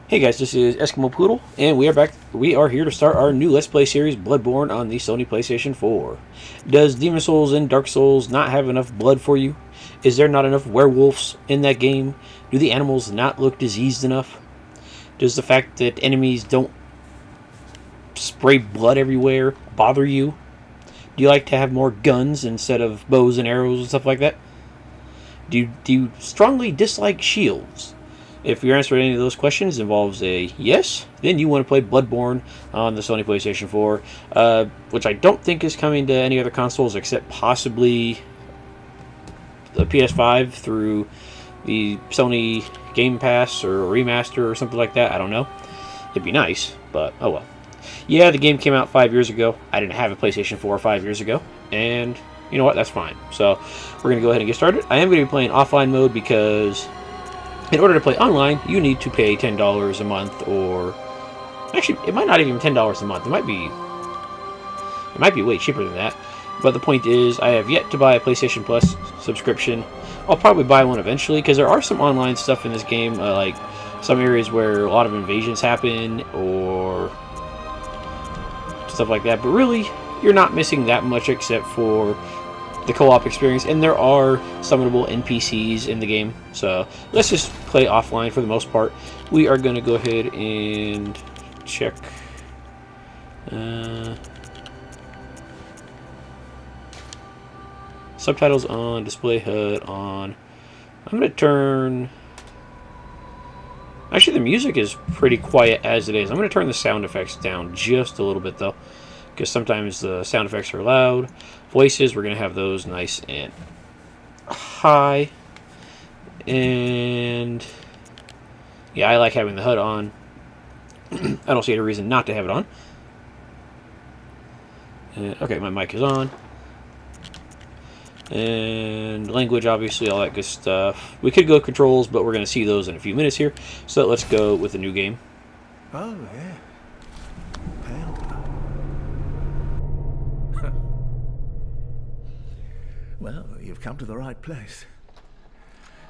Hey guys, this is Eskimo Poodle, and we are back. We are here to start our new Let's Play series, Bloodborne, on the Sony PlayStation 4. Does Demon Souls and Dark Souls not have enough blood for you? Is there not enough werewolves in that game? Do the animals not look diseased enough? Does the fact that enemies don't spray blood everywhere bother you? Do you like to have more guns instead of bows and arrows and stuff like that? Do you strongly dislike shields? If your answer to any of those questions involves a yes, then you want to play Bloodborne on the Sony PlayStation 4, which I don't think is coming to any other consoles except possibly the PS5 through the Sony Game Pass or remaster or something like that. I don't know. It'd be nice, but oh well. Yeah, the game came out 5 years ago. I didn't have a PlayStation 4 5 years ago, and you know what? That's fine. So we're going to go ahead and get started. I am going to be playing offline mode because in order to play online, you need to pay $10 a month, or actually, it might not even be $10 a month. It might be way cheaper than that. But the point is, I have yet to buy a PlayStation Plus subscription. I'll probably buy one eventually because there are some online stuff in this game, like some areas where a lot of invasions happen or stuff like that. But really, you're not missing that much except for the co-op experience, and there are summonable NPCs in the game. So let's just play offline for the most part. We are going to go ahead and check subtitles on, display HUD on. I'm going to turn, actually the music is pretty quiet as it is. I'm going to turn the sound effects down just a little bit though, because sometimes the sound effects are loud. Voices, we're going to have those nice and high. And yeah, I like having the HUD on. I don't see any reason not to have it on. Okay, my mic is on. And language, obviously, all that good stuff. We could go controls, but we're going to see those in a few minutes here. So let's go with the new game. Oh, yeah. Well, you've come to the right place.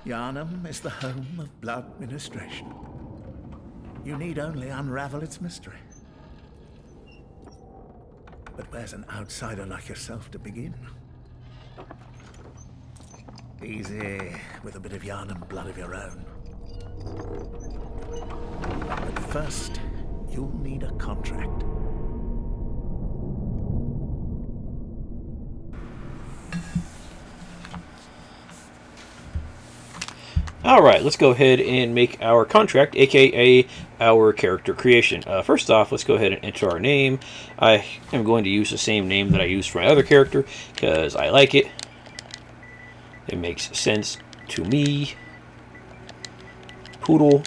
Yharnam is the home of blood ministration. You need only unravel its mystery. But where's an outsider like yourself to begin? Easy, with a bit of Yharnam blood of your own. But first, you'll need a contract. Alright, let's go ahead and make our contract, aka our character creation. First off, let's go ahead and enter our name. I am going to use the same name that I used for my other character, because I like it. It makes sense to me. Poodle.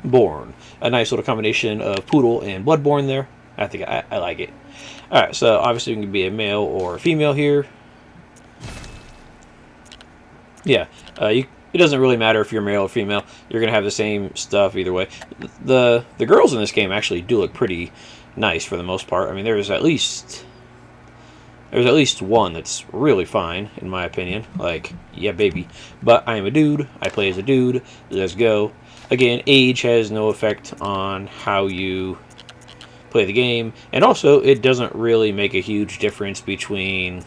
Born. A nice little combination of Poodle and Bloodborne there. I think I like it. Alright, so obviously we can be a male or a female here. Yeah, it doesn't really matter if you're male or female. You're gonna have the same stuff either way. The girls in this game actually do look pretty nice for the most part. I mean, there's at least one that's really fine in my opinion. Like, yeah, baby. But I am a dude. I play as a dude. Let's go. Again, age has no effect on how you play the game, and also it doesn't really make a huge difference between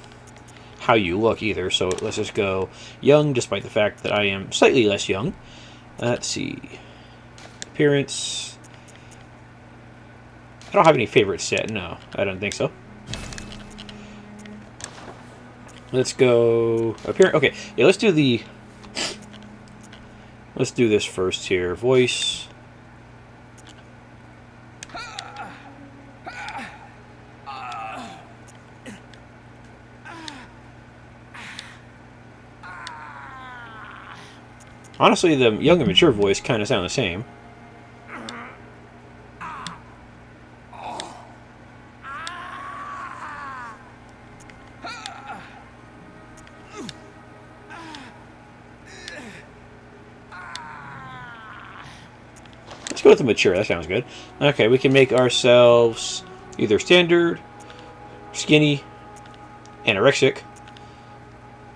how you look either. So let's just go young, despite the fact that I am slightly less young. Let's see. Appearance. I don't have any favorites set. No, I don't think so. Let's go appearance. Okay, yeah, let's do this first here. Voice. Honestly, the young and mature voice kind of sound the same. Let's go with the mature. That sounds good. Okay, we can make ourselves either standard, skinny, anorexic,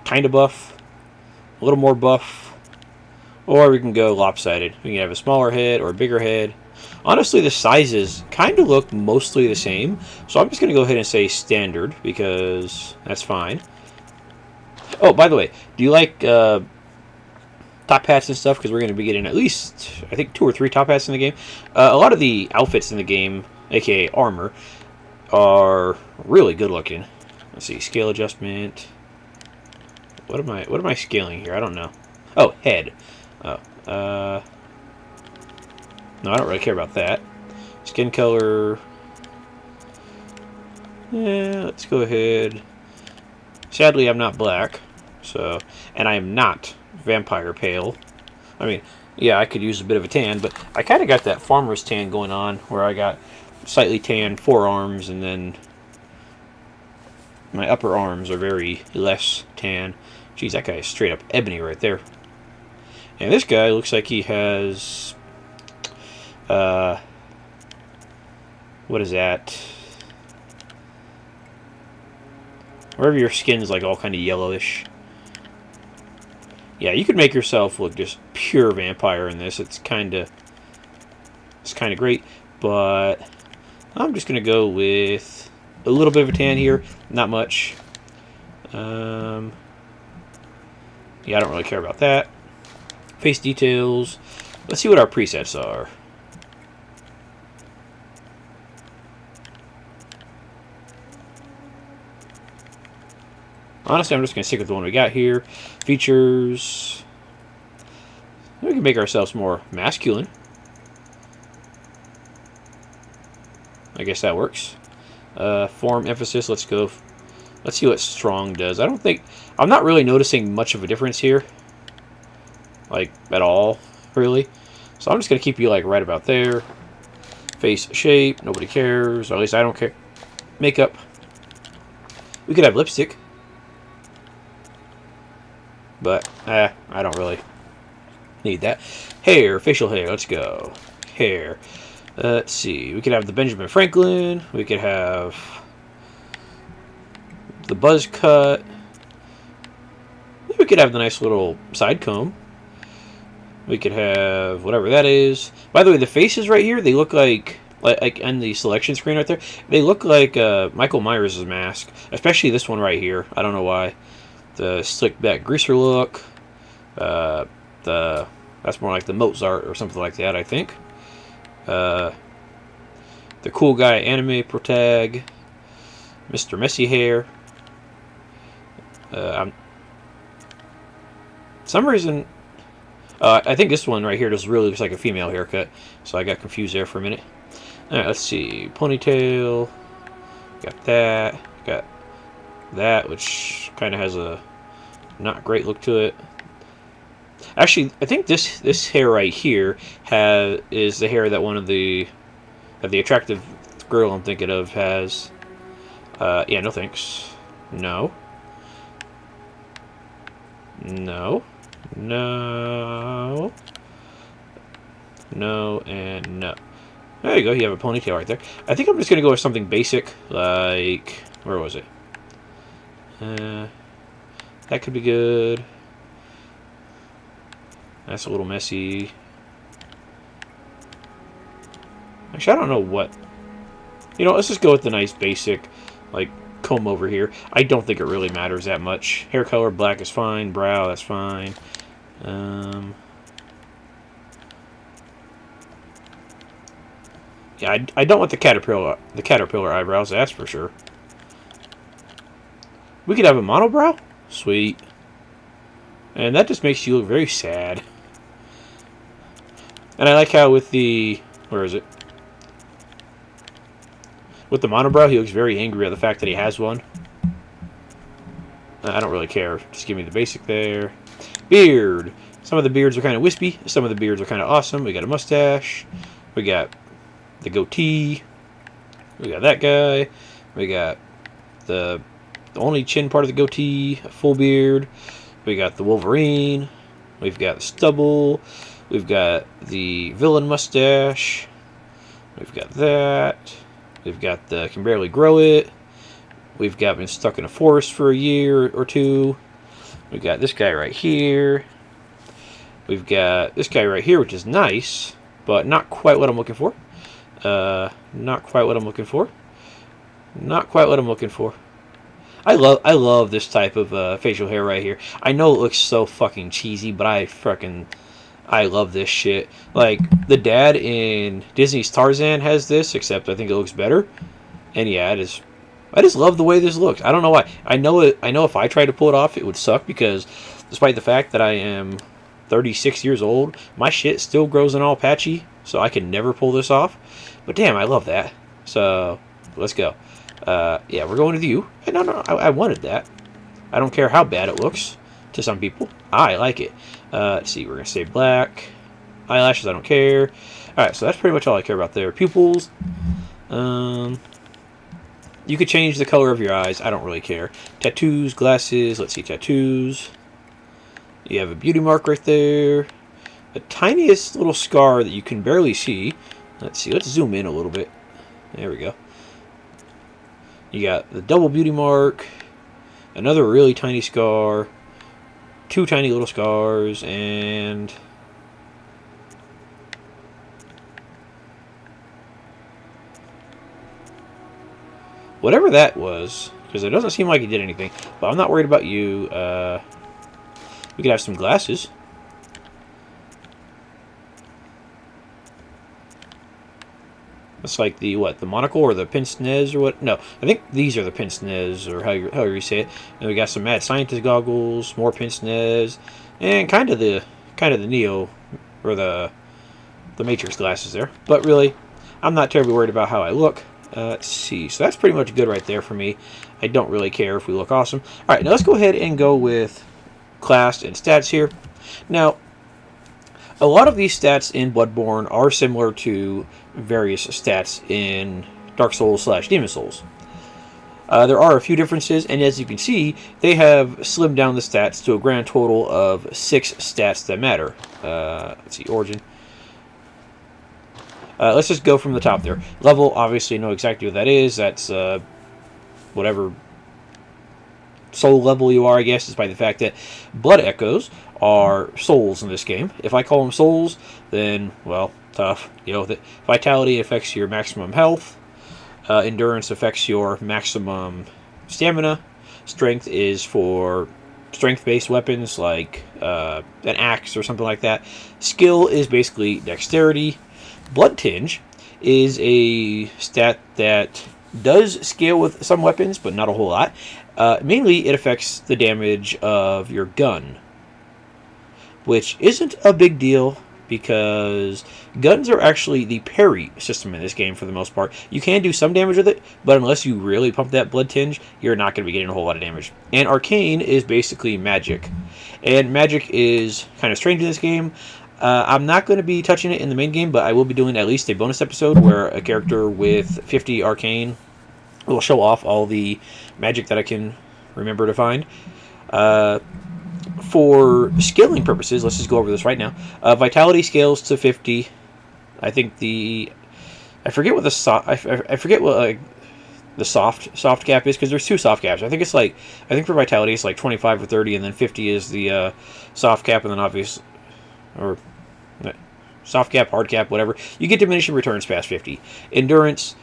kind of buff, a little more buff, Or we can go lopsided. We can have a smaller head or a bigger head. Honestly, the sizes kind of look mostly the same. So I'm just going to go ahead and say standard because that's fine. Oh, by the way, do you like top hats and stuff? Because we're going to be getting at least, I think, 2 or 3 top hats in the game. A lot of the outfits in the game, aka armor, are really good looking. Let's see, scale adjustment. What am I scaling here? I don't know. Oh, head. Oh, no, I don't really care about that. Skin color. Yeah, let's go ahead. Sadly, I'm not black, so, and I am not vampire pale. I mean, yeah, I could use a bit of a tan, but I kind of got that farmer's tan going on, where I got slightly tan forearms, and then my upper arms are very less tan. Geez, that guy is straight up ebony right there. And this guy looks like he has, what is that? Wherever your skin's like all kind of yellowish. Yeah, you could make yourself look just pure vampire in this. It's kind of great, but I'm just gonna go with a little bit of a tan here, not much. Yeah, I don't really care about that. Face details. Let's see what our presets are. Honestly, I'm just going to stick with the one we got here. Features. We can make ourselves more masculine. I guess that works. Form emphasis. Let's go. Let's see what strong does. I'm not really noticing much of a difference here. Like, at all, really. So I'm just going to keep you, like, right about there. Face shape. Nobody cares. Or at least I don't care. Makeup. We could have lipstick. But, I don't really need that. Hair, facial hair, let's go. Hair. Let's see, we could have the Benjamin Franklin. We could have the buzz cut. We could have the nice little side comb. We could have whatever that is. By the way, the faces right here, they look like on the selection screen right there, they look like Michael Myers' mask. Especially this one right here. I don't know why. The slick back greaser look. That's more like the Mozart or something like that, I think. The cool guy anime protag. Mr. Messy Hair. Some reason, I think this one right here just really looks like a female haircut, so I got confused there for a minute. All right, let's see. Ponytail. Got that. Got that, which kind of has a not great look to it. Actually, I think this hair right here is the hair that one of the attractive girl I'm thinking of has. Yeah, no thanks. No. No. No. No and no. There you go, you have a ponytail right there. I think I'm just going to go with something basic, like, where was it? That could be good. That's a little messy. Actually, I don't know what. You know, let's just go with the nice basic, like, comb over here. I don't think it really matters that much. Hair color, black is fine. Brow, that's fine. Yeah, I don't want the caterpillar eyebrows, that's for sure. We could have a monobrow? Sweet. And that just makes you look very sad. And I like how with the... Where is it? With the monobrow, he looks very angry at the fact that he has one. I don't really care. Just give me the basic there. Beard. Some of the beards are kind of wispy. Some of the beards are kind of awesome. We got a mustache. We got the goatee. We got that guy. We got the only chin part of the goatee. A full beard. We got the Wolverine. We've got the stubble. We've got the villain mustache. We've got that. We've got the can barely grow it. We've got been stuck in a forest for a year or two. We got this guy right here. We've got this guy right here, which is nice, but not quite what I'm looking for. Not quite what I'm looking for. Not quite what I'm looking for. I love this type of facial hair right here. I know it looks so fucking cheesy, but I love this shit. Like, the dad in Disney's Tarzan has this, except I think it looks better. And yeah, I just love the way this looks. I don't know why. I know if I tried to pull it off, it would suck, because despite the fact that I am 36 years old, my shit still grows in all patchy, so I can never pull this off. But damn, I love that. So, let's go. Yeah, we're going with you. No, I wanted that. I don't care how bad it looks to some people. I like it. Let's see, we're going to say black. Eyelashes, I don't care. Alright, so that's pretty much all I care about there. Pupils. You could change the color of your eyes. I don't really care. Tattoos, glasses. Let's see, tattoos. You have a beauty mark right there. The tiniest little scar that you can barely see. Let's see, let's zoom in a little bit. There we go. You got the double beauty mark. Another really tiny scar. Two tiny little scars. And whatever that was, because it doesn't seem like it did anything. But I'm not worried about you. We could have some glasses. That's like the, what, the monocle or the pince-nez or what? No, I think these are the pince-nez, or however you say it. And we got some mad scientist goggles, more pince-nez, and kind of the Neo, or the Matrix glasses there. But really, I'm not terribly worried about how I look. Let's see. So that's pretty much good right there for me. I don't really care if we look awesome. All right, now let's go ahead and go with class and stats here. Now, a lot of these stats in Bloodborne are similar to various stats in Dark Souls / Demon Souls. There are a few differences, and as you can see, they have slimmed down the stats to a grand total of 6 stats that matter. Let's see, origin. Let's just go from the top there. Level, obviously, know exactly what that is. That's whatever soul level you are, I guess, despite the fact that blood echoes are souls in this game. If I call them souls, then, well, tough. Deal with it. Vitality affects your maximum health. Endurance affects your maximum stamina. Strength is for strength-based weapons like an axe or something like that. Skill is basically dexterity. Blood Tinge is a stat that does scale with some weapons, but not a whole lot. Mainly, it affects the damage of your gun, which isn't a big deal because guns are actually the parry system in this game for the most part. You can do some damage with it, but unless you really pump that Blood Tinge, you're not going to be getting a whole lot of damage. And Arcane is basically magic, and magic is kind of strange in this game. I'm not going to be touching it in the main game, but I will be doing at least a bonus episode where a character with 50 Arcane will show off all the magic that I can remember to find. For scaling purposes, let's just go over this right now. Vitality scales to 50. I think I forget what the soft cap is, because there's 2 soft caps. I think for vitality it's like 25 or 30, and then 50 is the soft cap, and then or soft cap, hard cap, whatever. You get diminishing returns past 50. Endurance,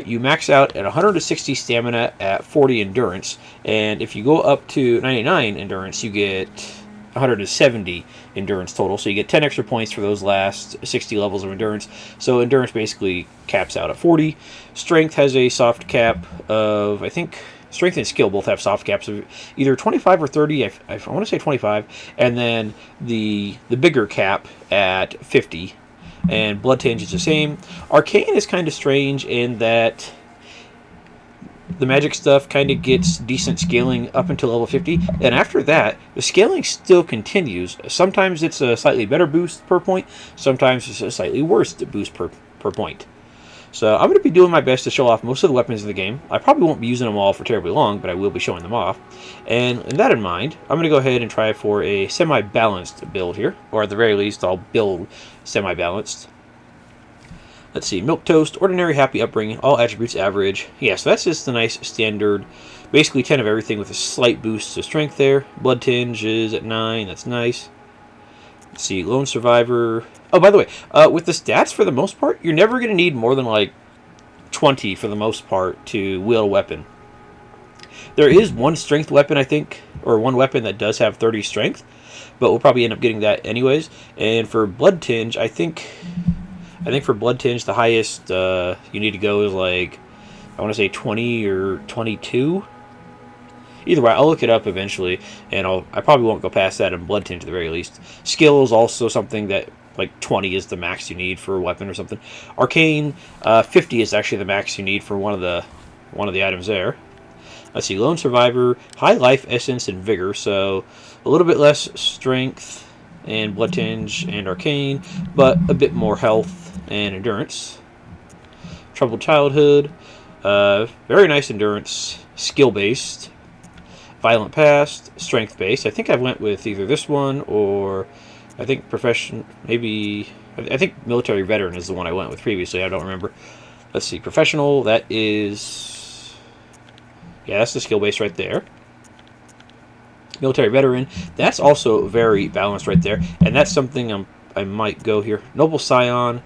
you max out at 160 stamina at 40 endurance, and if you go up to 99 endurance, you get 170 endurance total, so you get 10 extra points for those last 60 levels of endurance. So endurance basically caps out at 40. Strength has a soft cap of, I think, strength and skill both have soft caps of either 25 or 30. I want to say 25, and then the bigger cap at 50. And Blood Tinge is the same. Arcane is kind of strange in that the magic stuff kind of gets decent scaling up until level 50, and after that, the scaling still continues. Sometimes it's a slightly better boost per point, sometimes it's a slightly worse boost per point. So I'm going to be doing my best to show off most of the weapons in the game. I probably won't be using them all for terribly long, but I will be showing them off. And with that in mind, I'm going to go ahead and try for a semi-balanced build here, or at the very least, I'll build semi-balanced. Let's see, milquetoast, ordinary, happy upbringing, all attributes average. Yeah, so that's just a nice standard, basically 10 of everything with a slight boost to strength there. Blood Tinge is at 9, that's nice. Let's see, lone survivor. Oh, by the way, with the stats, for the most part, you're never going to need more than like 20 for the most part to wield a weapon. There is one strength weapon, I think, or one weapon that does have 30 strength, but we'll probably end up getting that anyways. And for blood tinge, I think for blood tinge, the highest you need to go is like, I want to say 20 or 22. Either way, I'll look it up eventually, and I probably won't go past that in blood tinge at the very least. Skill is also something that like 20 is the max you need for a weapon or something. Arcane, 50 is actually the max you need for one of the items there. Let's see, lone survivor, high life essence and vigor, so a little bit less strength and blood tinge and arcane, but a bit more health and endurance. Troubled childhood, very nice endurance, skill based. Violent past, strength based. I think I went with either this one or I think profession. Maybe I think military veteran is the one I went with previously. I don't remember. Let's see, professional. That is, yeah, that's the skill base right there. Military veteran. That's also very balanced right there, and that's something I might go here. Noble scion.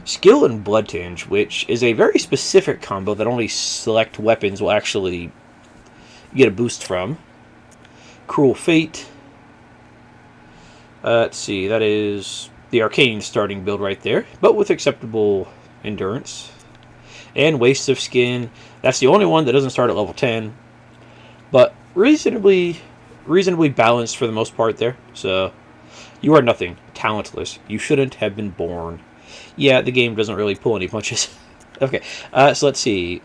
Skill and blood tinge, which is a very specific combo that only select weapons will actually get a boost from. Cruel Fate. Let's see, that is the arcane starting build right there, but with acceptable endurance. And Waste of Skin. That's the only one that doesn't start at level 10, but reasonably balanced for the most part there. So you are nothing, talentless. You shouldn't have been born. Yeah, the game doesn't really pull any punches. Okay, so let's see.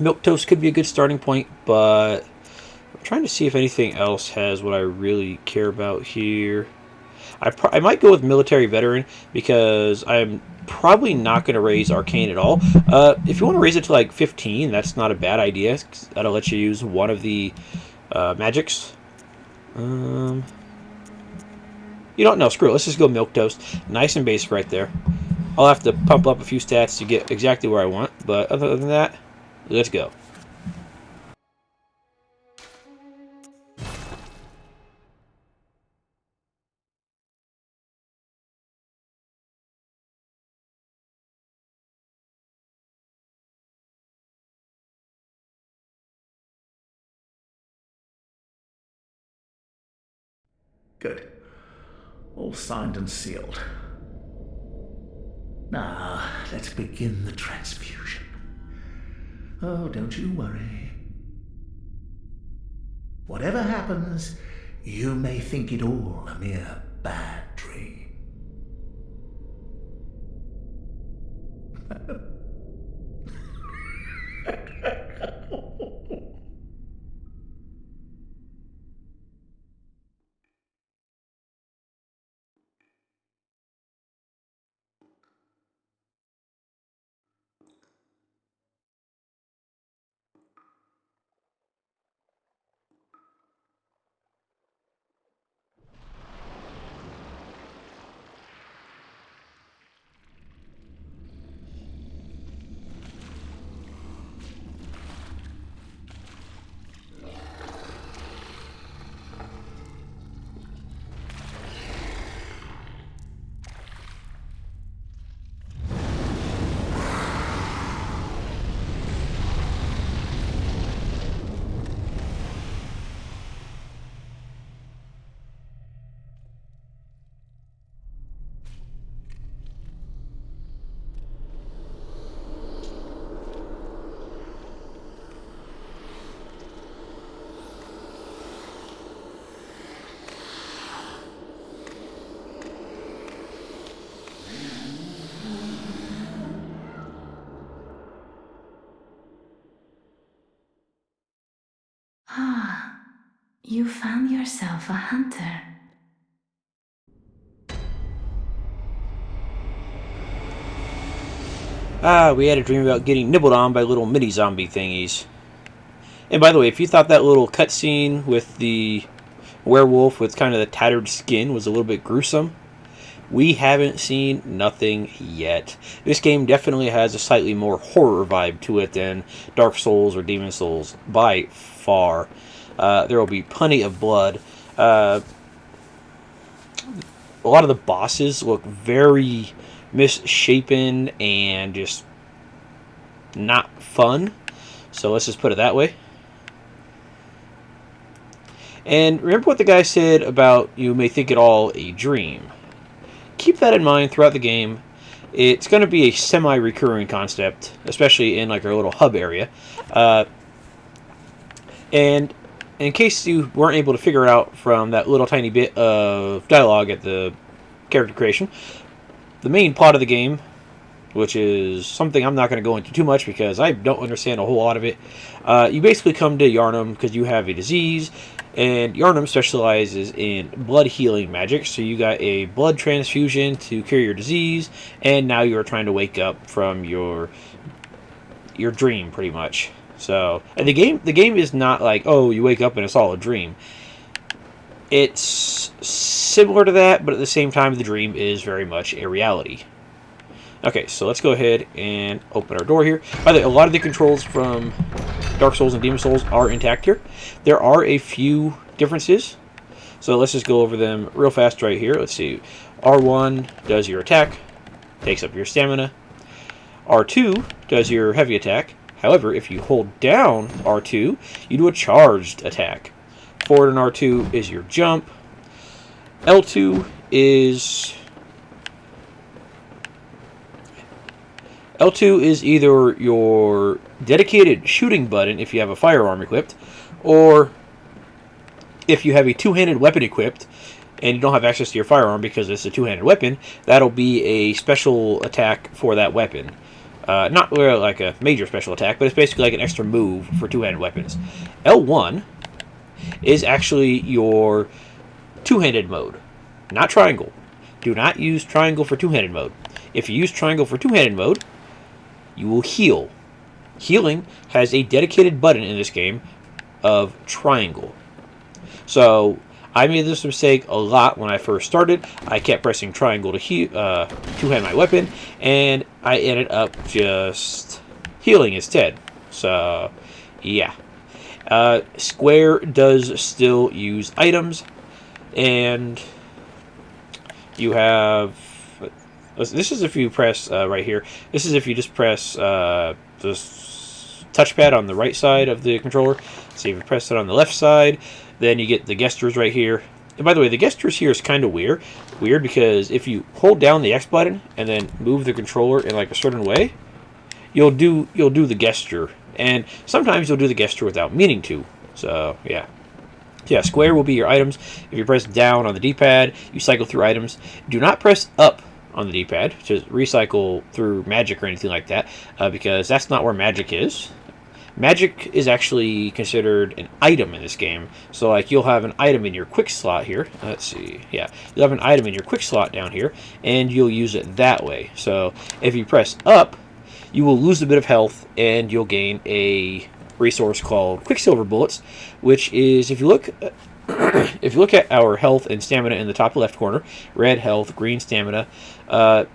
Milquetoast could be a good starting point, but I'm trying to see if anything else has what I really care about here. I might go with military veteran because I'm probably not going to raise arcane at all. If you want to raise it to like 15, that's not a bad idea. That'll let you use one of the magics. You don't know. Screw it. Let's just go Milquetoast. Nice and basic right there. I'll have to pump up a few stats to get exactly where I want, but other than that, let's go. Good. All signed and sealed. Now, let's begin the transfusion. Oh, don't you worry. Whatever happens, you may think it all a mere bad dream. Ah, you found yourself a hunter. We had a dream about getting nibbled on by little mini zombie thingies. And by the way, if you thought that little cutscene with the werewolf with kind of the tattered skin was a little bit gruesome, we haven't seen nothing yet. This game definitely has a slightly more horror vibe to it than Dark Souls or Demon Souls, by far. There will be plenty of blood. a lot of the bosses look very misshapen and just not fun. So let's just put it that way. And remember what the guy said about you may think it all a dream. Keep that in mind throughout the game. It's going to be a semi-recurring concept, especially in like our little hub area. And in case you weren't able to figure it out from that little tiny bit of dialogue at the character creation, the main plot of the game, which is something I'm not going to go into too much because I don't understand a whole lot of it, you basically come to Yarnum because you have a disease, and Yarnum specializes in blood healing magic, so you got a blood transfusion to cure your disease, and now you're trying to wake up from your dream, pretty much. So, and the game is not like, oh, you wake up and it's all a dream. It's similar to that, but at the same time, the dream is very much a reality. Okay, so let's go ahead and open our door here. By the way, a lot of the controls from Dark Souls and Demon Souls are intact here. There are a few differences, so let's just go over them real fast right here. Let's see. R1 does your attack, takes up your stamina. R2 does your heavy attack. However, if you hold down R2, you do a charged attack. Forward and R2 is your jump. L2 is either your dedicated shooting button if you have a firearm equipped, or if you have a two-handed weapon equipped and you don't have access to your firearm because it's a two-handed weapon, that'll be a special attack for that weapon. Not really like a major special attack, but it's basically like an extra move for two-handed weapons. L1 is actually your two-handed mode, not triangle. Do not use triangle for two-handed mode. If you use triangle for two-handed mode, you will heal. Healing has a dedicated button in this game of triangle. So I made this mistake a lot when I first started. I kept pressing triangle to two-hand my weapon, and I ended up just healing instead. So, yeah. Square does still use items, and you have... This is if you press right here. This is if you just press this touchpad on the right side of the controller. So if you press it on the left side, then you get the gestures right here. And by the way, the gestures here is kind of weird because if you hold down the X button and then move the controller in like a certain way, you'll do the gesture. And sometimes you'll do the gesture without meaning to. So yeah. Yeah, square will be your items. If you press down on the D-pad, you cycle through items. Do not press up on the D-pad to recycle through magic or anything like that, because that's not where magic is. Magic is actually considered an item in this game. So like you'll have an item in your quick slot here. Let's see. Yeah, you'll have an item in your quick slot down here, and you'll use it that way. So if you press up, you will lose a bit of health, and you'll gain a resource called Quicksilver Bullets, which is, if you look at our health and stamina in the top left corner, red health, green stamina, the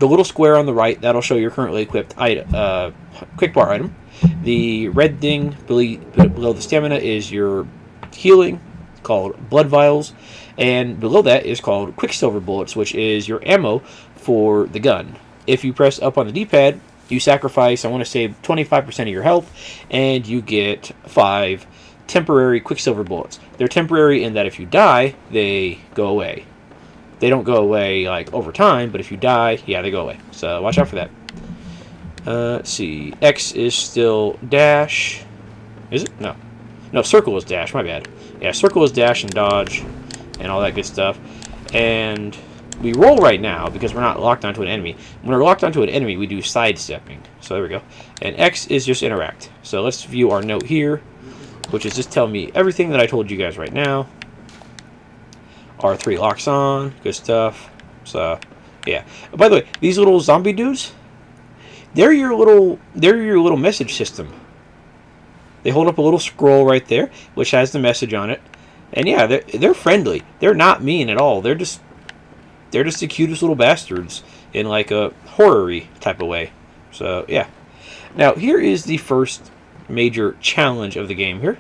little square on the right, that'll show your currently equipped item, quick bar item. The red thing below the stamina is your healing, called blood vials, and below that is called Quicksilver Bullets, which is your ammo for the gun. If you press up on the D-pad, you sacrifice, I want to say, 25% of your health, and you get 5 temporary Quicksilver Bullets. They're temporary in that if you die, they go away. They don't go away like over time, but if you die, yeah, they go away. So watch out for that. Let's see. X is still dash. Is it? No. No, circle is dash. My bad. Yeah, circle is dash and dodge and all that good stuff. And we roll right now because we're not locked onto an enemy. When we're locked onto an enemy, we do sidestepping. So there we go. And X is just interact. So let's view our note here, which is just telling me everything that I told you guys right now. R3 locks on. Good stuff. So, yeah. By the way, these little zombie dudes, they're your little message system. They hold up a little scroll right there, which has the message on it. And yeah, they're friendly. They're not mean at all. They're just the cutest little bastards in like a horror-y type of way. So yeah. Now here is the first major challenge of the game here.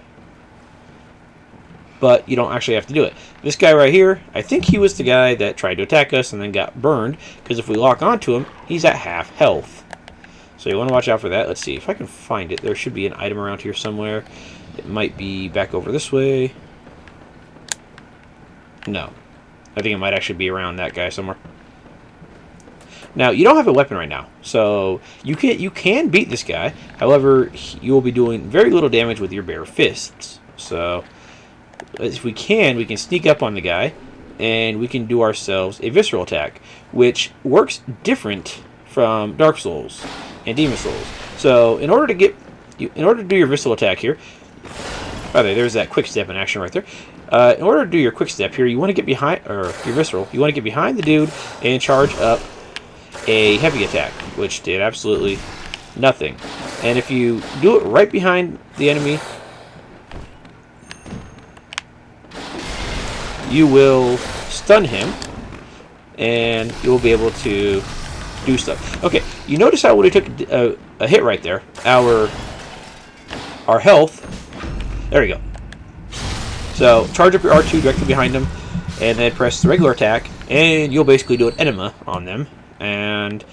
but you don't actually have to do it. This guy right here, I think he was the guy that tried to attack us and then got burned, because if we lock onto him, he's at half health. So you want to watch out for that. Let's see if I can find it. There should be an item around here somewhere. It might be back over this way. No. I think it might actually be around that guy somewhere. Now, you don't have a weapon right now, so you can beat this guy. However, you will be doing very little damage with your bare fists. So, if we can sneak up on the guy, and we can do ourselves a visceral attack, which works different from Dark Souls and Demon Souls. So, in order to do your visceral attack here, by the way, there's that quick step in action right there. In order to do your quick step here, you want to get behind, or your visceral, you want to get behind the dude and charge up a heavy attack, which did absolutely nothing. And if you do it right behind the enemy, you will stun him, and you will be able to do stuff. Okay, you notice how when we took a hit right there, our health, there we go. So, charge up your R2 directly behind them, and then press the regular attack, and you'll basically do an enema on them, and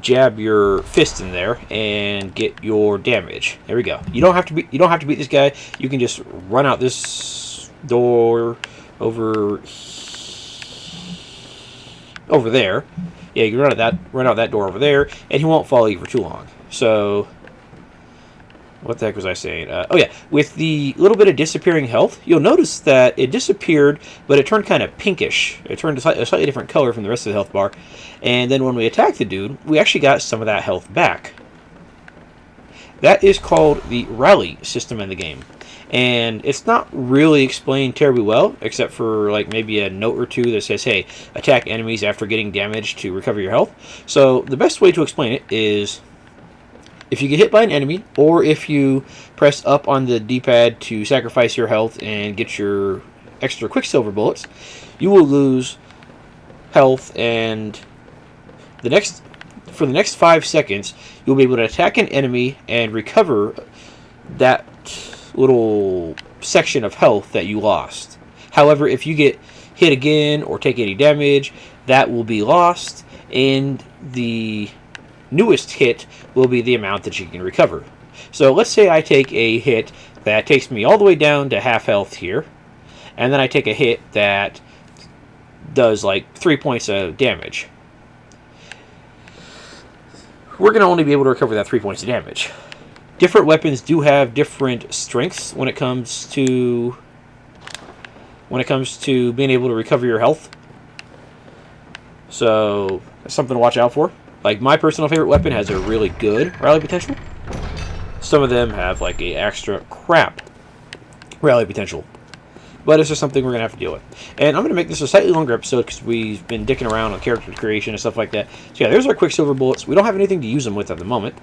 jab your fist in there, and get your damage. There we go. You don't have to beat this guy. You can just run out this door over there. Yeah, you can run out that door over there, and he won't follow you for too long. So, what the heck was I saying? Oh yeah, with the little bit of disappearing health, you'll notice that it disappeared, but it turned kind of pinkish. It turned a slightly different color from the rest of the health bar. And then when we attacked the dude, we actually got some of that health back. That is called the rally system in the game. And it's not really explained terribly well, except for like maybe a note or two that says, hey, attack enemies after getting damage to recover your health. So the best way to explain it is, if you get hit by an enemy, or if you press up on the D-pad to sacrifice your health and get your extra Quicksilver bullets, you will lose health, and for the next 5 seconds, you'll be able to attack an enemy and recover that little section of health that you lost. However, if you get hit again or take any damage, that will be lost, and the newest hit will be the amount that you can recover. So let's say I take a hit that takes me all the way down to half health here, and then I take a hit that does like 3 points of damage. We're going to only be able to recover that 3 points of damage. Different weapons do have different strengths when it comes to being able to recover your health. So that's something to watch out for. Like, my personal favorite weapon has a really good rally potential. Some of them have like a extra crap rally potential. But it's just something we're going to have to deal with. And I'm going to make this a slightly longer episode because we've been dicking around on character creation and stuff like that. So yeah, there's our Quicksilver bullets. We don't have anything to use them with at the moment.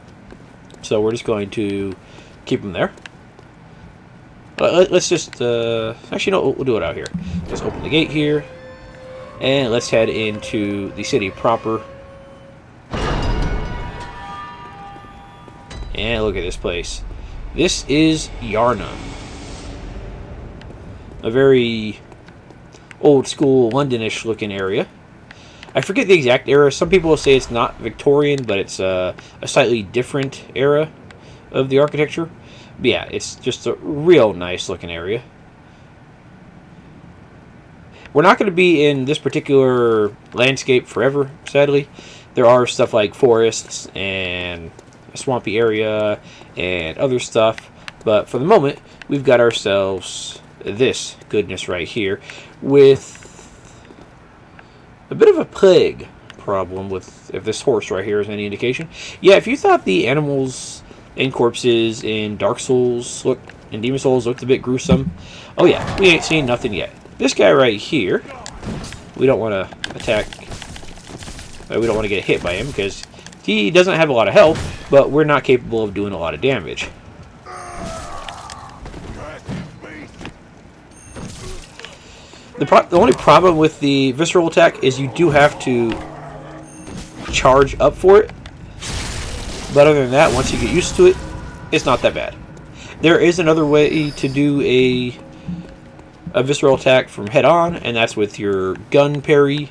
So we're just going to keep them there. But let's just, actually no, we'll do it out here. Let's open the gate here. And let's head into the city proper. And look at this place. This is Yarnum. A very old school Londonish looking area. I forget the exact era. Some people will say it's not Victorian, but it's a slightly different era of the architecture. But yeah, it's just a real nice looking area. We're not going to be in this particular landscape forever, sadly. There are stuff like forests and a swampy area and other stuff. But for the moment, we've got ourselves this goodness right here with a bit of a plague problem with, if this horse right here is any indication. Yeah, if you thought the animals and corpses in Dark Souls and Demon Souls looked a bit gruesome, oh yeah, we ain't seen nothing yet. This guy right here, we don't want to attack, we don't want to get hit by him because he doesn't have a lot of health, but we're not capable of doing a lot of damage. The only problem with the visceral attack is you do have to charge up for it. But other than that, once you get used to it, it's not that bad. There is another way to do a a visceral attack from head on, and that's with your gun parry.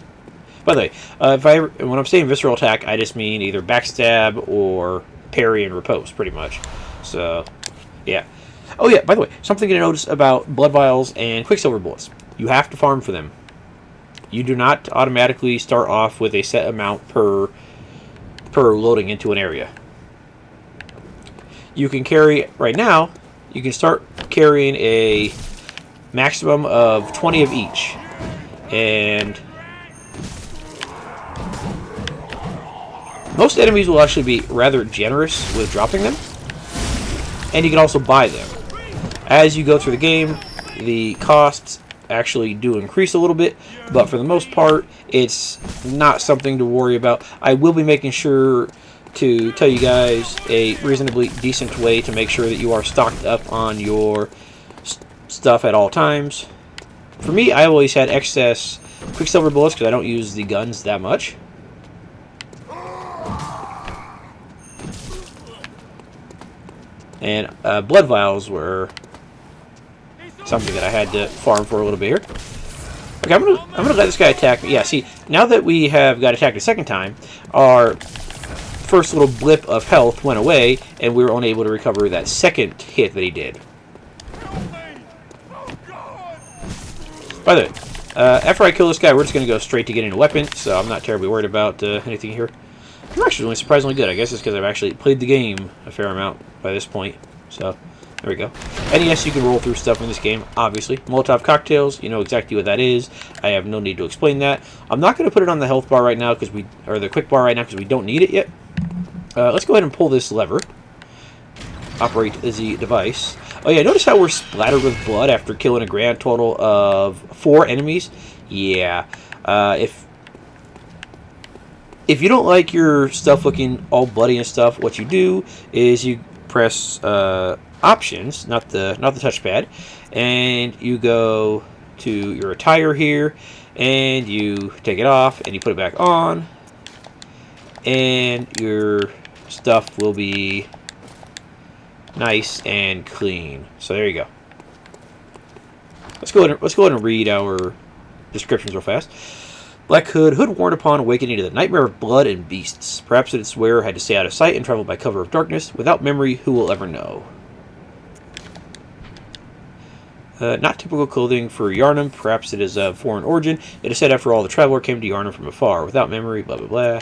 By the way, when I'm saying visceral attack, I just mean either backstab or parry and riposte, pretty much. So, yeah. Oh yeah, by the way, something to notice about blood vials and quicksilver bullets. You have to farm for them. You do not automatically start off with a set amount per loading into an area. You can carry, right now, you can start carrying a maximum of 20 of each. And most enemies will actually be rather generous with dropping them. And you can also buy them. As you go through the game, the costs actually do increase a little bit, but for the most part, it's not something to worry about. I will be making sure to tell you guys a reasonably decent way to make sure that you are stocked up on your stuff at all times. For me, I always had excess quicksilver bullets because I don't use the guns that much. And blood vials were something that I had to farm for a little bit here. Okay, I'm gonna let this guy attack me. Yeah, see, now that we have got attacked a second time, our first little blip of health went away, and we were only able to recover that second hit that he did. By the way, after I kill this guy, we're just gonna go straight to getting a weapon, so I'm not terribly worried about anything here. I'm actually doing surprisingly good. I guess it's because I've actually played the game a fair amount by this point. So, there we go. And yes, you can roll through stuff in this game, obviously. Molotov cocktails, you know exactly what that is. I have no need to explain that. I'm not going to put it on the health bar right now, or the quick bar right now, because we don't need it yet. Let's go ahead and pull this lever. Operate the device. Oh yeah, notice how we're splattered with blood after killing a grand total of 4 enemies? Yeah. If you don't like your stuff looking all bloody and stuff, what you do is you press options, not the touchpad, and you go to your attire here, and you take it off, and you put it back on, and your stuff will be nice and clean. So there you go. Let's go ahead and read our descriptions real fast. Black Hood warned upon awakening to the nightmare of blood and beasts. Perhaps its wearer had to stay out of sight and travel by cover of darkness. Without memory, who will ever know? Not typical clothing for Yharnam. Perhaps it is of foreign origin. It is said after all, the traveler came to Yharnam from afar. Without memory, blah blah blah.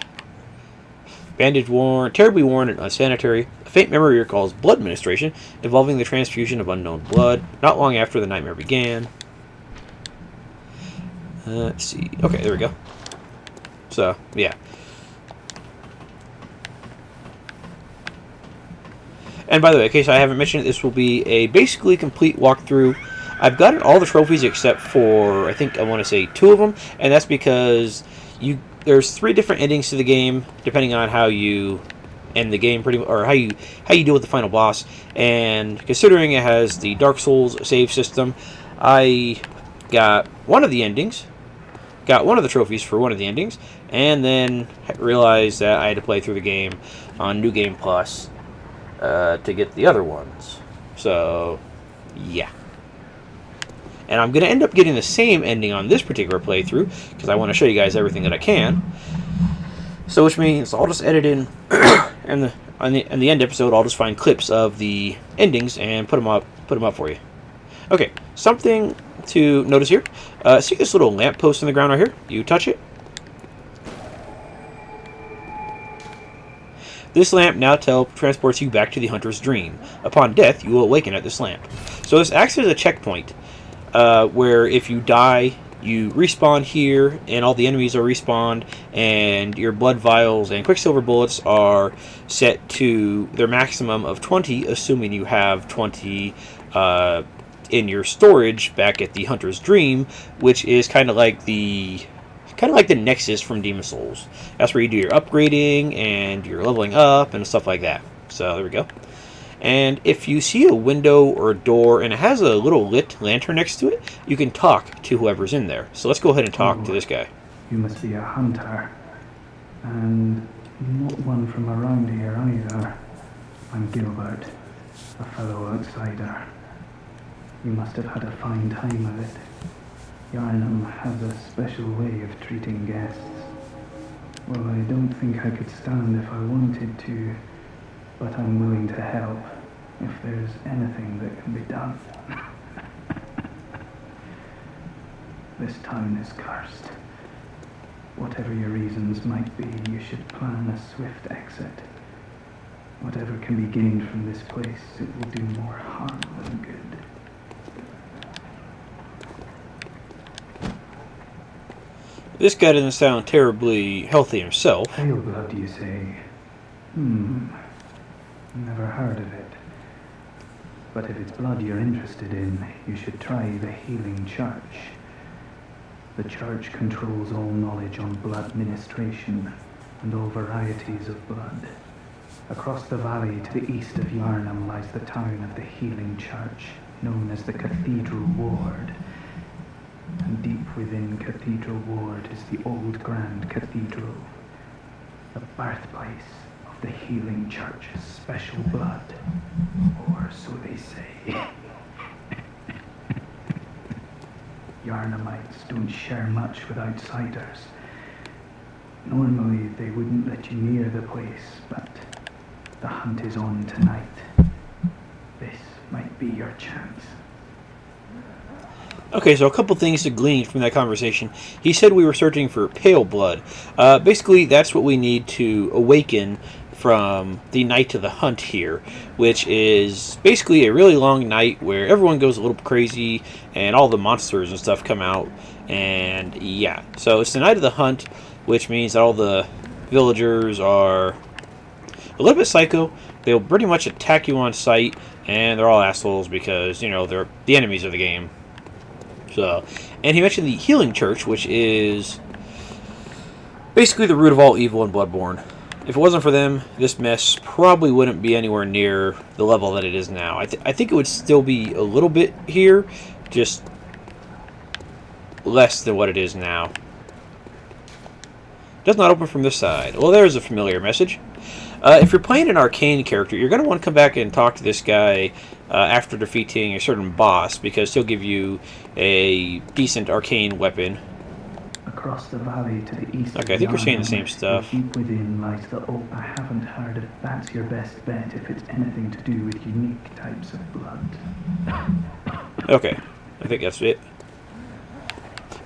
Bandage worn, terribly worn and unsanitary. A faint memory recalls blood ministration, involving the transfusion of unknown blood, not long after the nightmare began. Let's see. Okay, there we go. So, yeah. And by the way, in case I haven't mentioned it, this will be a basically complete walkthrough. I've gotten all the trophies except for, I think I want to say 2 of them, and that's because there's 3 different endings to the game, depending on how you end the game, or how you deal with the final boss. And considering it has the Dark Souls save system, I got one of the endings. Got one of the trophies for one of the endings, and then realized that I had to play through the game on New Game Plus to get the other ones. So, yeah. And I'm going to end up getting the same ending on this particular playthrough, because I want to show you guys everything that I can. So, which means I'll just edit in, and on the end episode, I'll just find clips of the endings and put them up for you. Okay, something to notice here. See this little lamp post in the ground right here? You touch it. This lamp now transports you back to the hunter's dream. Upon death, you will awaken at this lamp. So this acts as a checkpoint, where if you die, you respawn here, and all the enemies are respawned, and your blood vials and quicksilver bullets are set to their maximum of 20, assuming you have 20 in your storage back at the Hunter's Dream, which is kind of like the Nexus from Demon Souls. That's where you do your upgrading and your leveling up and stuff like that. So there we go. And if you see a window or a door and it has a little lit lantern next to it, you can talk to whoever's in there. So let's go ahead and talk to this guy. You must be a hunter, and not one from around here either. I'm Gilbert, a fellow outsider. You must have had a fine time of it. Yarnum has a special way of treating guests. Well, I don't think I could stand if I wanted to, but I'm willing to help if there's anything that can be done. This town is cursed. Whatever your reasons might be, you should plan a swift exit. Whatever can be gained from this place, it will do more harm than good. This guy doesn't sound terribly healthy himself. Pale blood, you say? Never heard of it. But if it's blood you're interested in, you should try the Healing Church. The church controls all knowledge on blood ministration and all varieties of blood. Across the valley to the east of Yarnum lies the town of the Healing Church, known as the Cathedral Ward. And deep within Cathedral Ward is the old Grand Cathedral, the birthplace of the Healing Church's special blood, or so they say. Yarnumites don't share much with outsiders. Normally they wouldn't let you near the place, but the hunt is on tonight. This might be your chance. Okay, so a couple things to glean from that conversation. He said we were searching for pale blood. Basically, that's what we need to awaken from the night of the hunt here, which is basically a really long night where everyone goes a little crazy and all the monsters and stuff come out. And yeah, so it's the night of the hunt, which means that all the villagers are a little bit psycho. They'll pretty much attack you on sight, and they're all assholes because, you know, they're the enemies of the game. So, and he mentioned the Healing Church, which is basically the root of all evil in Bloodborne. If it wasn't for them, this mess probably wouldn't be anywhere near the level that it is now. I think it would still be a little bit here, just less than what it is now. Does not open from this side. Well, there's a familiar message. If you're playing an arcane character, you're going to want to come back and talk to this guy after defeating a certain boss, because he'll give you a decent arcane weapon. Across the valley to the east. Okay, I think we're saying the same stuff. Deep within lies the I haven't heard if that's your best bet if it's anything to do with unique types of blood. Okay, I think that's it.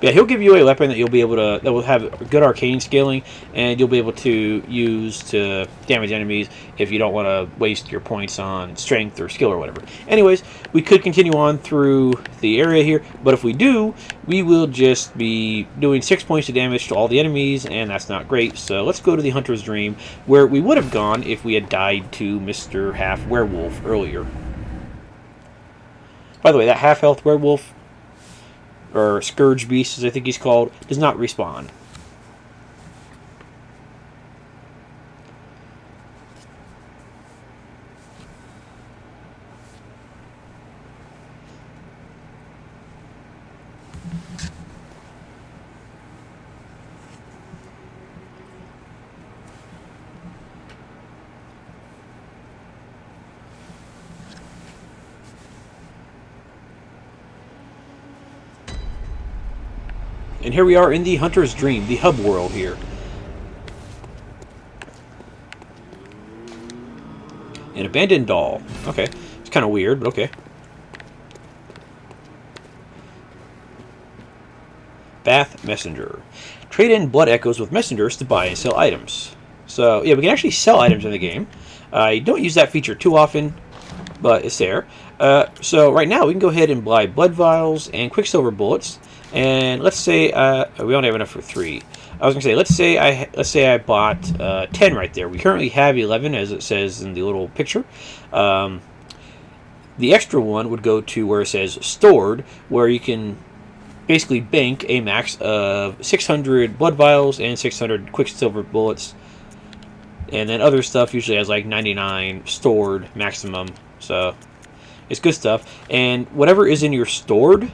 Yeah, he'll give you a weapon that you'll be able to, that will have good arcane scaling, and you'll be able to use to damage enemies if you don't want to waste your points on strength or skill or whatever. Anyways, we could continue on through the area here, but if we do, we will just be doing 6 points of damage to all the enemies, and that's not great. So let's go to the Hunter's Dream, where we would have gone if we had died to Mr. Half Werewolf earlier. By the way, that half-health werewolf, or Scourge Beast, as I think he's called, does not respawn. And here we are in the Hunter's Dream, the hub world here. An abandoned doll. Okay. It's kind of weird, but okay. Bath Messenger. Trade in blood echoes with messengers to buy and sell items. So, yeah, we can actually sell items in the game. I don't use that feature too often, but it's there. So right now we can go ahead and buy blood vials and quicksilver bullets. And let's say we only have enough for 3. I was gonna say let's say I bought 10 right there. We currently have 11, as it says in the little picture. The extra one would go to where it says stored, where you can basically bank a max of 600 blood vials and 600 quicksilver bullets, and then other stuff usually has like 99 stored maximum. So it's good stuff. And whatever is in your storage,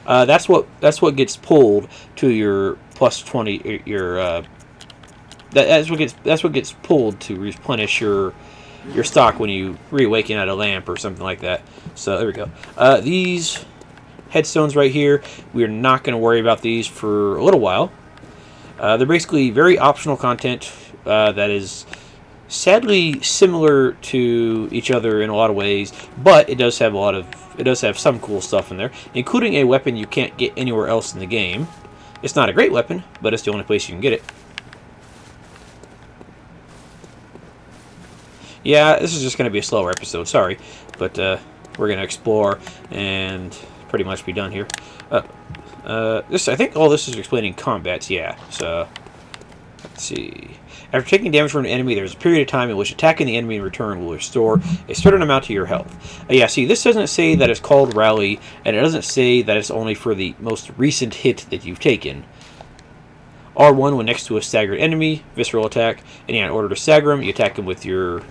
that's what gets pulled to your plus 20. That's what gets pulled to replenish your stock when you reawaken at a lamp or something like that. So there we go. These headstones right here, we're not going to worry about these for a little while. They're basically very optional content that is sadly similar to each other in a lot of ways, but it does have some cool stuff in there, including a weapon you can't get anywhere else in the game. It's not a great weapon, but it's the only place you can get it. Yeah, this is just going to be a slower episode, sorry, but we're going to explore and pretty much be done here. I think all this is explaining combats, yeah, so let's see. After taking damage from an enemy, there's a period of time in which attacking the enemy in return will restore a certain amount to your health. Yeah, see, this doesn't say that it's called Rally, and it doesn't say that it's only for the most recent hit that you've taken. R1 when next to a staggered enemy, visceral attack, and yeah, in order to stagger him, you attack him with your...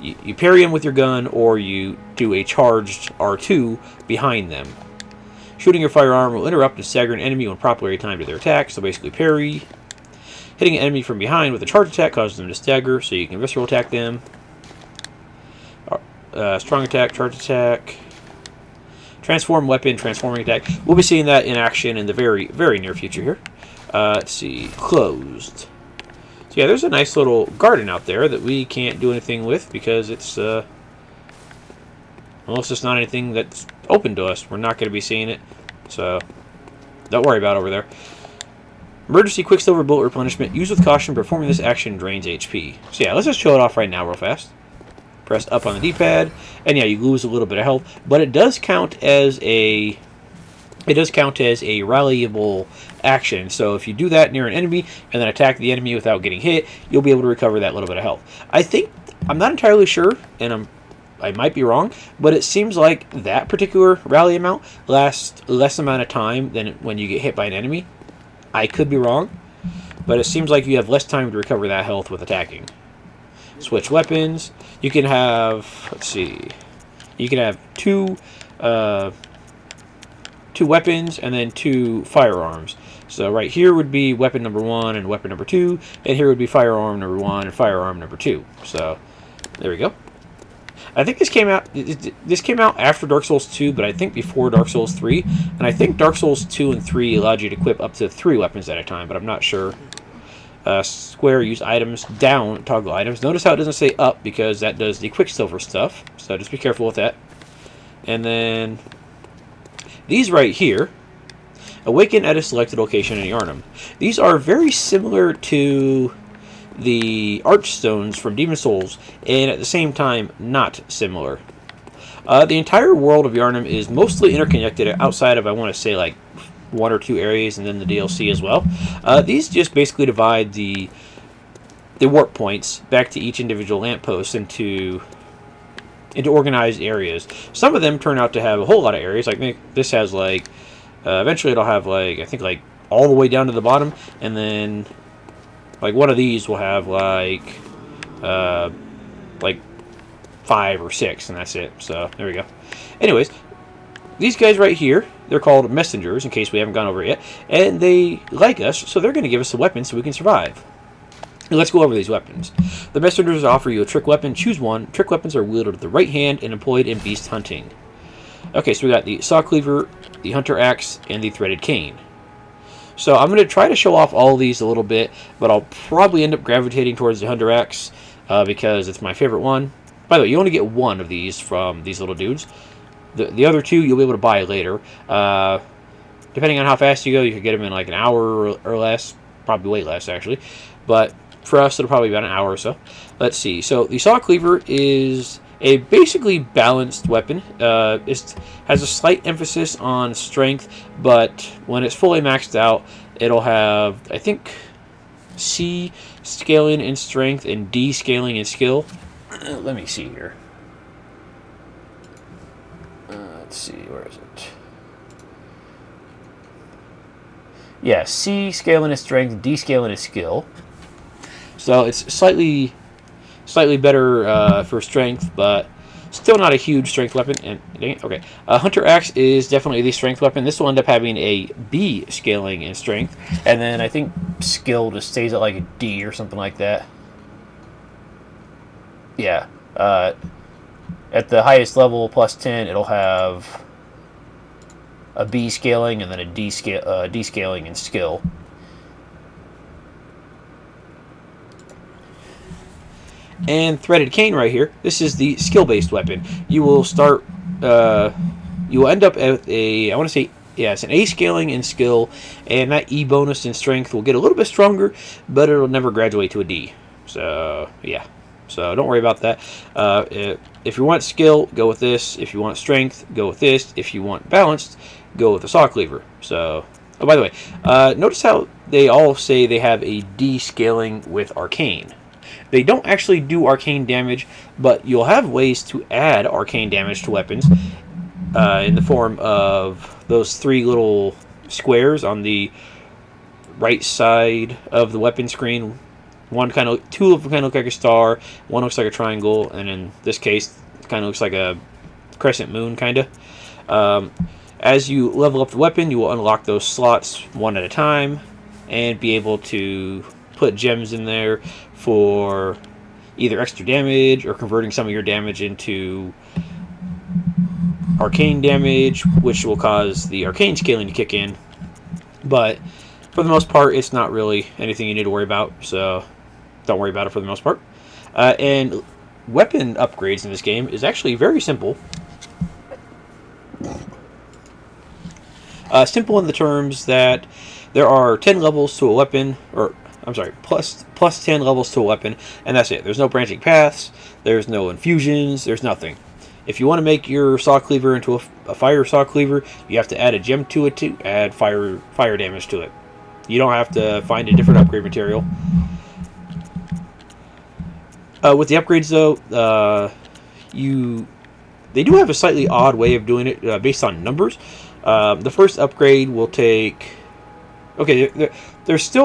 You parry him with your gun, or you do a charged R2 behind them. Shooting your firearm will interrupt and stagger an enemy when properly timed to their attack, so basically parry. Hitting an enemy from behind with a charge attack causes them to stagger, so you can visceral attack them. Strong attack, charge attack. Transform weapon, transforming attack. We'll be seeing that in action in the very, very near future here. Let's see. Closed. So yeah, there's a nice little garden out there that we can't do anything with because it's, well, it's just not anything that's open to us. We're not going to be seeing it, so don't worry about it over there. Emergency Quicksilver Bullet Replenishment. Used with caution, performing this action drains HP. So yeah, let's just show it off right now real fast. Press up on the D-pad, and yeah, you lose a little bit of health, but it does count as a rallyable action. So if you do that near an enemy and then attack the enemy without getting hit, you'll be able to recover that little bit of health. I'm not entirely sure, and I might be wrong, but it seems like that particular rally amount lasts less amount of time than when you get hit by an enemy. I could be wrong, but it seems like you have less time to recover that health with attacking. Switch weapons. You can have, let's see, you can have two weapons and then 2 firearms. So right here would be weapon number 1 and weapon number 2, and here would be firearm number 1 and firearm number 2. So there we go. I think this came out after Dark Souls 2, but I think before Dark Souls 3. And I think Dark Souls 2 and 3 allowed you to equip up to 3 weapons at a time, but I'm not sure. Square, use items. Down, toggle items. Notice how it doesn't say up, because that does the Quicksilver stuff. So just be careful with that. And then these right here. Awaken at a selected location in Yharnam. These are very similar to the Archstones from Demon Souls, and at the same time, not similar. The entire world of Yharnam is mostly interconnected outside of, I want to say, like 1 or 2 areas, and then the DLC as well. These just basically divide the warp points back to each individual lamppost into organized areas. Some of them turn out to have a whole lot of areas. Like this has like, eventually it'll have like, I think like all the way down to the bottom, and then like one of these will have like 5 or 6, and that's it. So there we go. Anyways, these guys right here, they're called messengers, in case we haven't gone over it yet, and they like us, so they're going to give us a weapon so we can survive. Let's go over these weapons. The messengers offer you a trick weapon. Choose one. Trick weapons are wielded with the right hand and employed in beast hunting. Okay, so we got the saw cleaver, the hunter axe, and the threaded cane. So I'm going to try to show off all of these a little bit, but I'll probably end up gravitating towards the hunter axe because it's my favorite one. By the way, you only get 1 of these from these little dudes. The other 2 you'll be able to buy later. Depending on how fast you go, you could get them in like an hour or less. Probably way less, actually. But for us, it'll probably be about an hour or so. Let's see. So the saw cleaver is a basically balanced weapon. It has a slight emphasis on strength, but when it's fully maxed out, it'll have, I think, C scaling in strength and D scaling in skill. Let me see here. Let's see, where is it? Yeah, C scaling in strength, D scaling in skill. So it's slightly better for strength, but still not a huge strength weapon. And dang it, okay, hunter axe is definitely the strength weapon. This will end up having a B scaling in strength, and then I think skill just stays at like a D or something like that. Yeah, at the highest level, plus 10, it'll have a B scaling and then a D scaling in skill. And threaded cane right here. This is the skill-based weapon. You will start. You will end up at a. I want to say. Yeah, it's an A scaling in skill, and that E bonus in strength will get a little bit stronger, but it'll never graduate to a D. So yeah. So don't worry about that. If you want skill, go with this. If you want strength, go with this. If you want balanced, go with the saw cleaver. So, oh, by the way, notice how they all say they have a D scaling with arcane. They don't actually do arcane damage, but you'll have ways to add arcane damage to weapons in the form of those 3 little squares on the right side of the weapon screen. Two of them kind of look like a star, one looks like a triangle, and in this case, it kind of looks like a crescent moon, kind of. As you level up the weapon, you will unlock those slots one at a time, and be able to put gems in there for either extra damage or converting some of your damage into arcane damage, which will cause the arcane scaling to kick in. But for the most part, it's not really anything you need to worry about, so don't worry about it for the most part. And weapon upgrades in this game is actually very simple. Simple in the terms that there are 10 levels to a weapon, or I'm sorry, plus 10 levels to a weapon, and that's it. There's no branching paths, there's no infusions, there's nothing. If you want to make your saw cleaver into a fire saw cleaver, you have to add a gem to it to add fire damage to it. You don't have to find a different upgrade material. With the upgrades, though, they do have a slightly odd way of doing it based on numbers. The first upgrade will take. Okay, there's.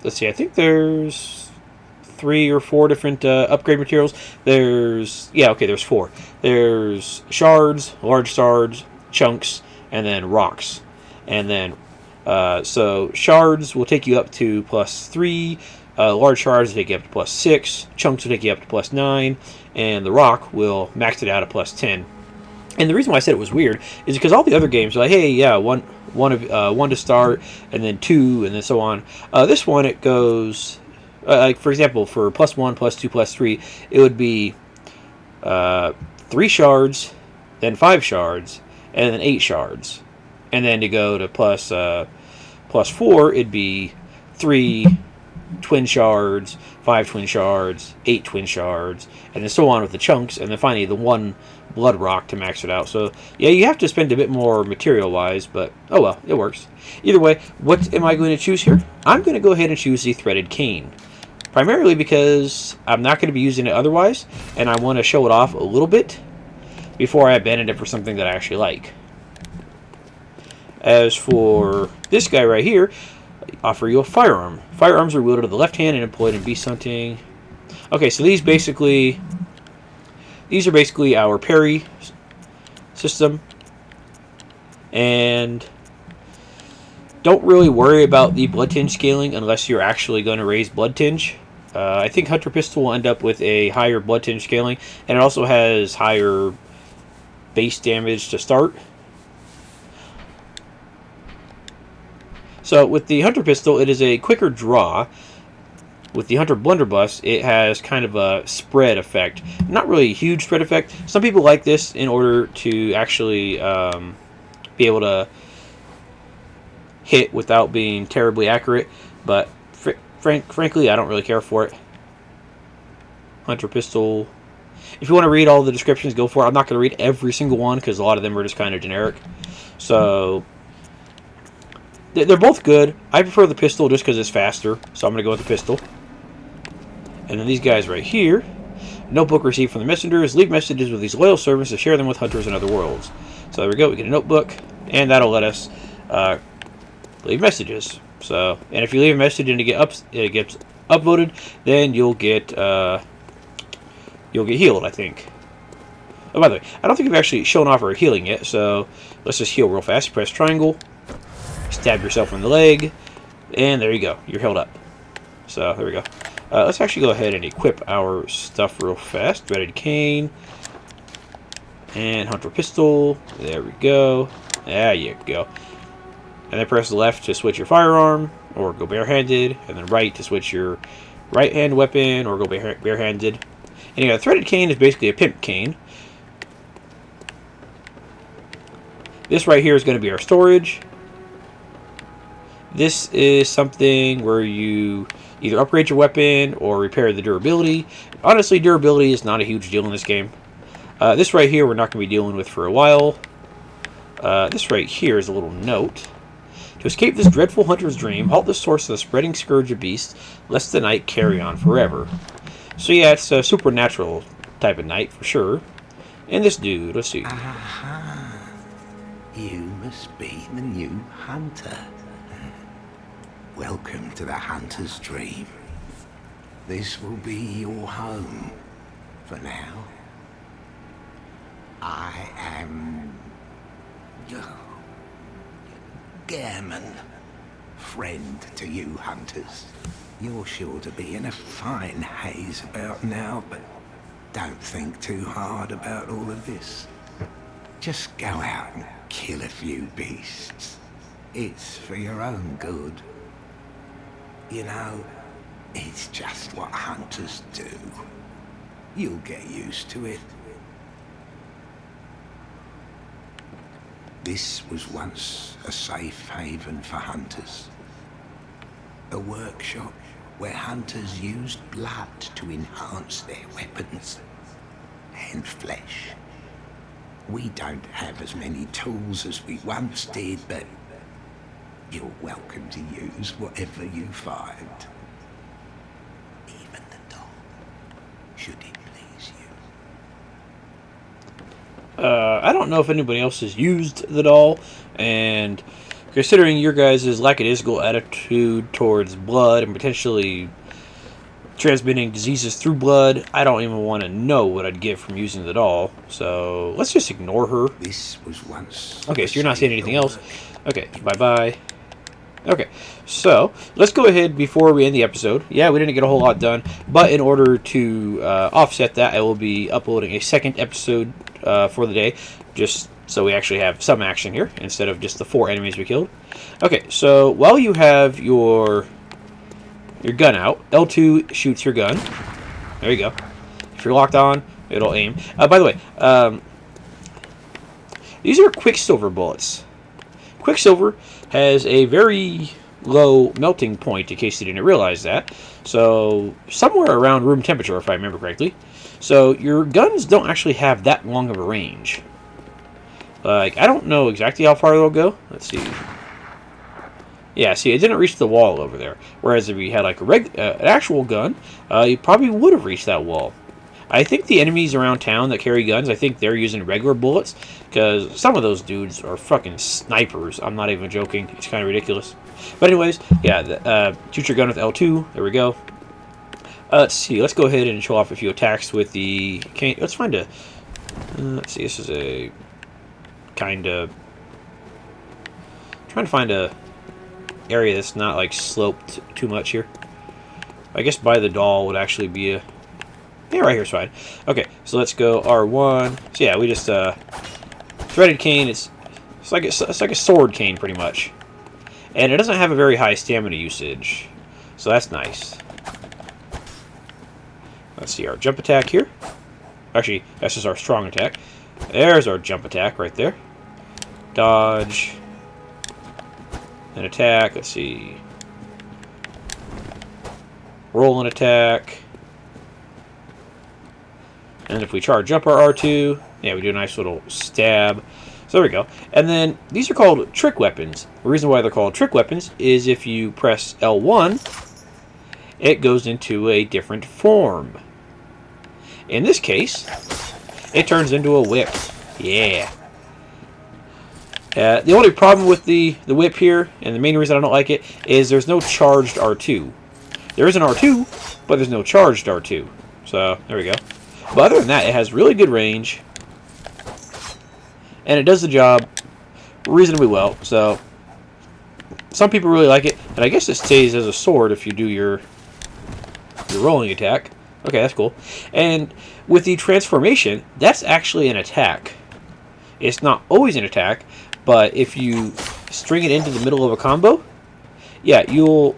Let's see. I think there's 3 or 4 different upgrade materials. There's 4. There's shards, large shards, chunks, and then rocks. And then so shards will take you up to +3. Large shards will take you up to +6. Chunks will take you up to +9, and the rock will max it out at +10. And the reason why I said it was weird is because all the other games are like, hey, yeah, one to start, and then 2, and then so on. This one, it goes, like for example, for +1, +2, +3, it would be 3 shards, then 5 shards, and then 8 shards. And then to go to +4, it'd be 3 twin shards, 5 twin shards, 8 twin shards, and then so on with the chunks, and then finally the 1 blood rock to max it out. So yeah, you have to spend a bit more material wise, but oh well, it works. Either way, what am I going to choose here? I'm going to go ahead and choose the threaded cane, primarily because I'm not going to be using it otherwise, and I want to show it off a little bit before I abandon it for something that I actually like. As for this guy right here, I offer you a firearm. Firearms are wielded with the left hand and employed in beast hunting. Okay, so these are basically our parry system, and don't really worry about the blood tinge scaling unless you're actually going to raise blood tinge. I think Hunter Pistol will end up with a higher blood tinge scaling, and it also has higher base damage to start. So with the Hunter Pistol, it is a quicker draw. With the Hunter Blunderbuss, it has kind of a spread effect. Not really a huge spread effect. Some people like this in order to actually be able to hit without being terribly accurate. But frankly, I don't really care for it. Hunter Pistol. If you want to read all the descriptions, go for it. I'm not going to read every single one because a lot of them are just kind of generic. So they're both good. I prefer the pistol just because it's faster, so I'm going to go with the pistol. And then these guys right here. Notebook received from the messengers. Leave messages with these loyal servants to share them with hunters in other worlds. So there we go. We get a notebook, and that'll let us leave messages. So, and if you leave a message and it gets upvoted, then you'll get healed, I think. Oh, by the way, I don't think we've actually shown off our healing yet, so let's just heal real fast. Press triangle. Stab yourself in the leg, and there you go. You're healed up. So there we go. Let's actually go ahead and equip our stuff real fast. Threaded cane. And hunter pistol. There we go. There you go. And then press left to switch your firearm, or go barehanded, and then right to switch your right hand weapon, or go barehanded. And a threaded cane is basically a pimp cane. This right here is going to be our storage. This is something where you either upgrade your weapon or repair the durability. Honestly, durability is not a huge deal in this game. This right here we're not going to be dealing with for a while. This right here is a little note. To escape this dreadful hunter's dream, halt the source of the spreading scourge of beasts, lest the night carry on forever. So yeah, it's a supernatural type of night for sure. And this dude, let's see. Aha! You must be the new hunter. Welcome to the hunter's dream. This will be your home for now. I am Gammon, friend to you hunters. You're sure to be in a fine haze about now, but don't think too hard about all of this. Just go out and kill a few beasts. It's for your own good. You know, it's just what hunters do. You'll get used to it. This was once a safe haven for hunters. A workshop where hunters used blood to enhance their weapons and flesh. We don't have as many tools as we once did, but you're welcome to use whatever you find. Even the dog, should it please you. I don't know if anybody else has used the doll, and considering your guys' lackadaisical attitude towards blood and potentially transmitting diseases through blood, I don't even want to know what I'd get from using the doll. So let's just ignore her. This was once. Okay, so you're not saying anything else. Okay, bye-bye. Okay, so let's go ahead before we end the episode. Yeah, we didn't get a whole lot done, but in order to offset that, I will be uploading a second episode for the day, just so we actually have some action here instead of just the 4 enemies we killed. Okay, so while you have your gun out, L2 shoots your gun. There you go. If you're locked on, it'll aim. By the way, these are Quicksilver bullets. Quicksilver has a very low melting point, in case you didn't realize that. So, somewhere around room temperature, if I remember correctly. So, your guns don't actually have that long of a range. Like, I don't know exactly how far they'll go. Let's see. Yeah, see, it didn't reach the wall over there. Whereas if you had, like, an actual gun, you probably would have reached that wall. I think the enemies around town that carry guns, I think they're using regular bullets, because some of those dudes are fucking snipers. I'm not even joking. It's kind of ridiculous. But anyways, yeah, shoot your gun with L2. There we go. Let's see. Let's go ahead and show off a few attacks with the cane. Let's find a... let's see. This is a kind of... trying to find a area that's not, like, sloped too much here. I guess by the doll would actually be a... yeah, right here's fine. Okay, so let's go R1. So yeah, we just threaded cane. It's like a sword cane pretty much, and it doesn't have a very high stamina usage, so that's nice. Let's see our jump attack here. Actually, that's just our strong attack. There's our jump attack right there. Dodge. And attack. Let's see. Roll and attack. And if we charge up our R2, yeah, we do a nice little stab. So there we go. And then these are called trick weapons. The reason why they're called trick weapons is if you press L1, it goes into a different form. In this case, it turns into a whip. Yeah. The only problem with the whip here, and the main reason I don't like it, is there's no charged R2. There is an R2, but there's no charged R2. So, there we go. But other than that, it has really good range. And it does the job reasonably well. So, some people really like it. And I guess it stays as a sword if you do your your rolling attack. Okay, that's cool. And with the transformation, that's actually an attack. It's not always an attack, but if you string it into the middle of a combo, yeah, you'll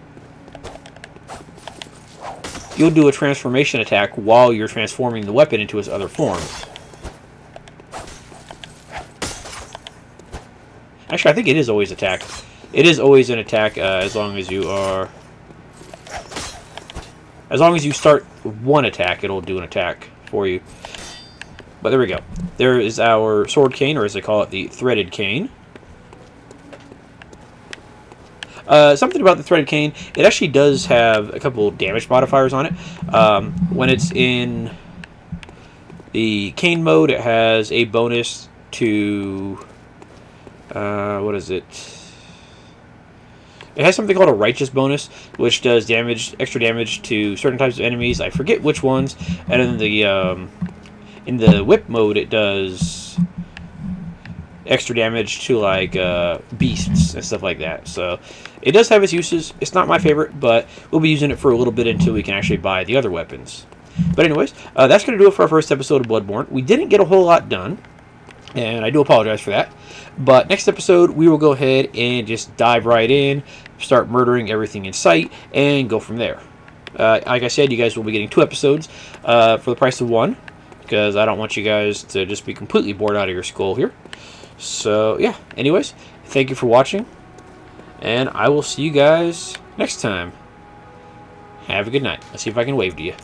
do a transformation attack while you're transforming the weapon into its other form. Actually, I think it is always attack. It is always an attack as long as you are... As long as you start one attack, it'll do an attack for you. But there we go. There is our sword cane, or as they call it, the threaded cane. Something about the threaded cane, it actually does have a couple damage modifiers on it. When it's in the cane mode, it has a bonus to... what is it? It has something called a righteous bonus, which does extra damage to certain types of enemies. I forget which ones. And in the whip mode, it does extra damage to like beasts and stuff like that. So it does have its uses. It's not my favorite, but we'll be using it for a little bit until we can actually buy the other weapons. But anyways, that's going to do it for our first episode of Bloodborne. We didn't get a whole lot done, and I do apologize for that. But next episode, we will go ahead and just dive right in, start murdering everything in sight, and go from there. Like I said, you guys will be getting 2 episodes for the price of 1, because I don't want you guys to just be completely bored out of your skull here. So, yeah. Anyways, thank you for watching, and I will see you guys next time. Have a good night. Let's see if I can wave to you.